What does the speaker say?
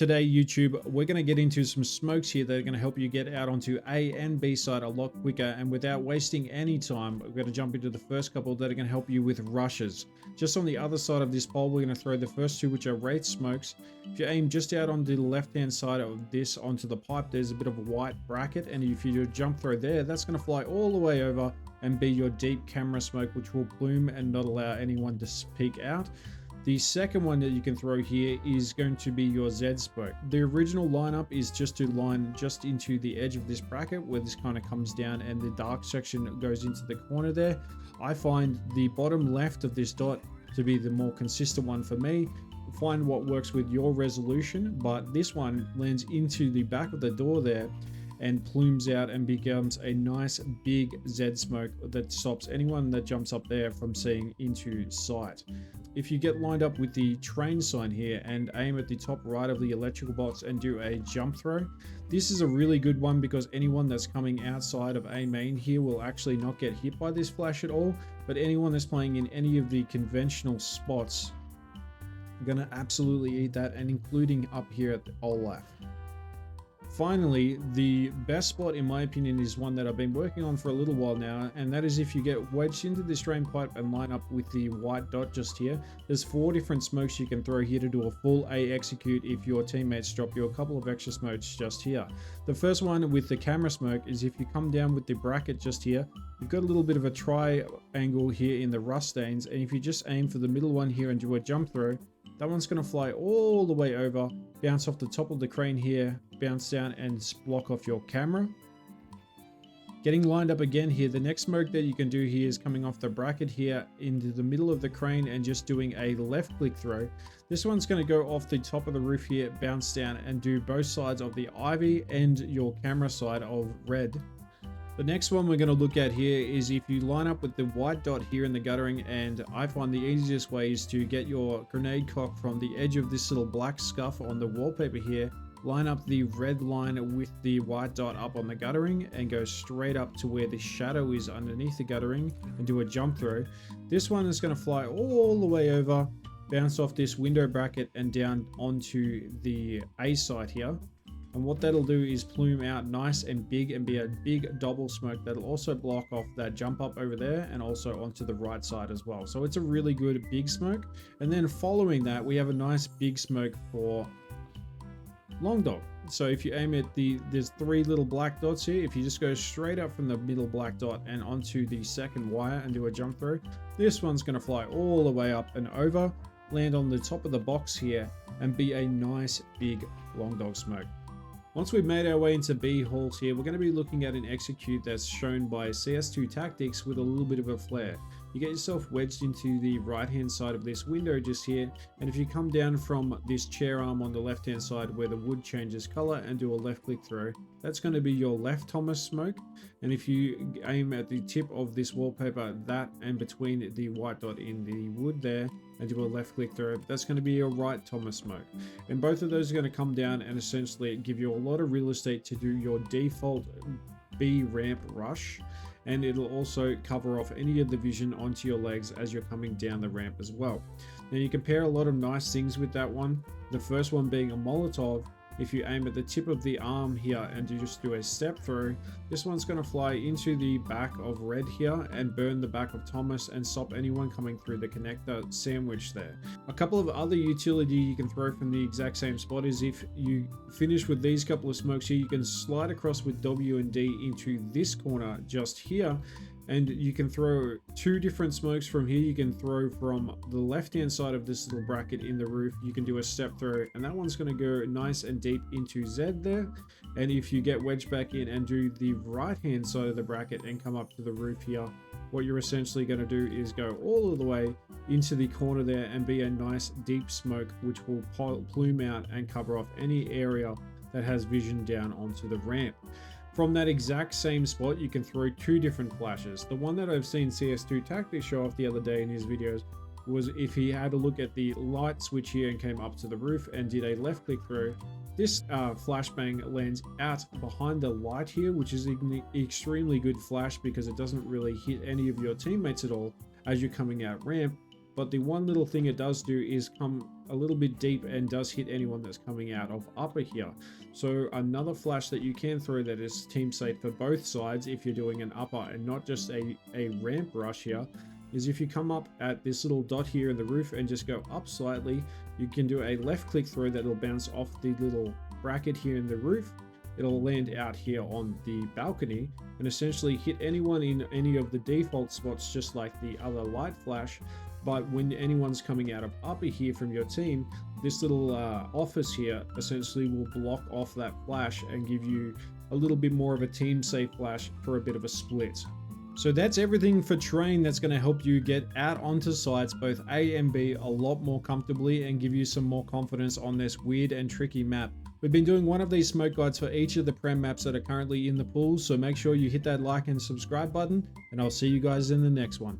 Today, YouTube, we're going to get into some smokes here that are going to help you get out onto A and B side a lot quicker, and without wasting any time, we're going to jump into the first couple that are going to help you with rushes. Just on the other side of this bowl, we're going to throw the first two, which are wraith smokes. If you aim just out on the left hand side of this onto the pipe, there's a bit of a white bracket, and if you do a jump throw there, that's going to fly all the way over and be your deep camera smoke, which will plume and not allow anyone to peek out. The second one that you can throw here is going to be your Z smoke. The original lineup is just to line just into the edge of this bracket where this kind of comes down and the dark section goes into the corner there. I find the bottom left of this dot to be the more consistent one for me. Find what works with your resolution, but this one lands into the back of the door there and plumes out and becomes a nice big Z smoke that stops anyone that jumps up there from seeing into sight. If you get lined up with the train sign here and aim at the top right of the electrical box and do a jump throw, this is a really good one because anyone that's coming outside of A main here will actually not get hit by this flash at all, but anyone that's playing in any of the conventional spots are gonna absolutely eat that, and including up here at the Olaf. Finally, the best spot in my opinion is one that I've been working on for a little while now, and that is if you get wedged into this drain pipe and line up with the white dot just here. There's 4 different smokes you can throw here to do a full A execute if your teammates drop you a couple of extra smokes just here. The first one with the camera smoke is if you come down with the bracket just here, you've got a little bit of a triangle here in the rust stains, and if you just aim for the middle one here and do a jump throw, that one's going to fly all the way over, bounce off the top of the crane here, bounce down and block off your camera. Getting lined up again here, the next smoke that you can do here is coming off the bracket here into the middle of the crane and just doing a left click throw. This one's going to go off the top of the roof here, bounce down and do both sides of the ivy and your camera side of red. The next one we're going to look at here is if you line up with the white dot here in the guttering, and I find the easiest way is to get your grenade cock from the edge of this little black scuff on the wallpaper here, line up the red line with the white dot up on the guttering and go straight up to where the shadow is underneath the guttering and do a jump throw. This one is going to fly all the way over, bounce off this window bracket and down onto the A side here. And what that'll do is plume out nice and be a big double smoke that'll also block off that jump up over there and also onto the right side as well. So it's a really good big smoke. And then following that, we have a nice big smoke for long dog. So if you aim at there's 3 little black dots here. If you just go straight up from the middle black dot and onto the second wire and do a jump throw, this one's going to fly all the way up and over, land on the top of the box here and be a nice big long dog smoke. Once we've made our way into B halls here, we're going to be looking at an execute that's shown by CS2 Tactics with a little bit of a flare. You get yourself wedged into the right hand side of this window just here, and if you come down from this chair arm on the left hand side where the wood changes color and do a left click throw, that's going to be your left Thomas smoke. And if you aim at the tip of this wallpaper, that and between the white dot in the wood there, and do a left click through it, that's going to be your right Thomas smoke. And both of those are going to come down and essentially give you a lot of real estate to do your default B ramp rush, and it'll also cover off any of the vision onto your legs as you're coming down the ramp as well. Now you can pair a lot of nice things with that one. The first one being a Molotov. If you aim at the tip of the arm here and just do a step through, this one's going to fly into the back of red here and burn the back of Thomas and stop anyone coming through the connector sandwich there. A couple of other utility you can throw from the exact same spot is if you finish with these couple of smokes here, you can slide across with W and D into this corner just here, and you can throw 2 different smokes from here. You can throw from the left hand side of this little bracket in the roof. You can do a step throw, and that one's going to go nice and deep into Z there. And if you get wedged back in and do the right hand side of the bracket and come up to the roof here, what you're essentially going to do is go all of the way into the corner there and be a nice deep smoke which will plume out and cover off any area that has vision down onto the ramp. From that exact same spot, you can throw 2 different flashes. The one that I've seen CS2 Tactics show off the other day in his videos was if he had a look at the light switch here and came up to the roof and did a left click through. This flashbang lands out behind the light here, which is an extremely good flash because it doesn't really hit any of your teammates at all as you're coming out ramp. But the one little thing it does do is come a little bit deep and does hit anyone that's coming out of upper here. So another flash that you can throw that is team safe for both sides if you're doing an upper and not just a ramp rush here is if you come up at this little dot here in the roof and just go up slightly, you can do a left click throw that'll bounce off the little bracket here in the roof. It'll land out here on the balcony and essentially hit anyone in any of the default spots just like the other light flash. But when anyone's coming out of upper here from your team, this little office here essentially will block off that flash and give you a little bit more of a team safe flash for a bit of a split. So that's everything for terrain that's going to help you get out onto sites both A and B a lot more comfortably and give you some more confidence on this weird and tricky map. We've been doing one of these smoke guides for each of the prem maps that are currently in the pool, so make sure you hit that like and subscribe button, and I'll see you guys in the next one.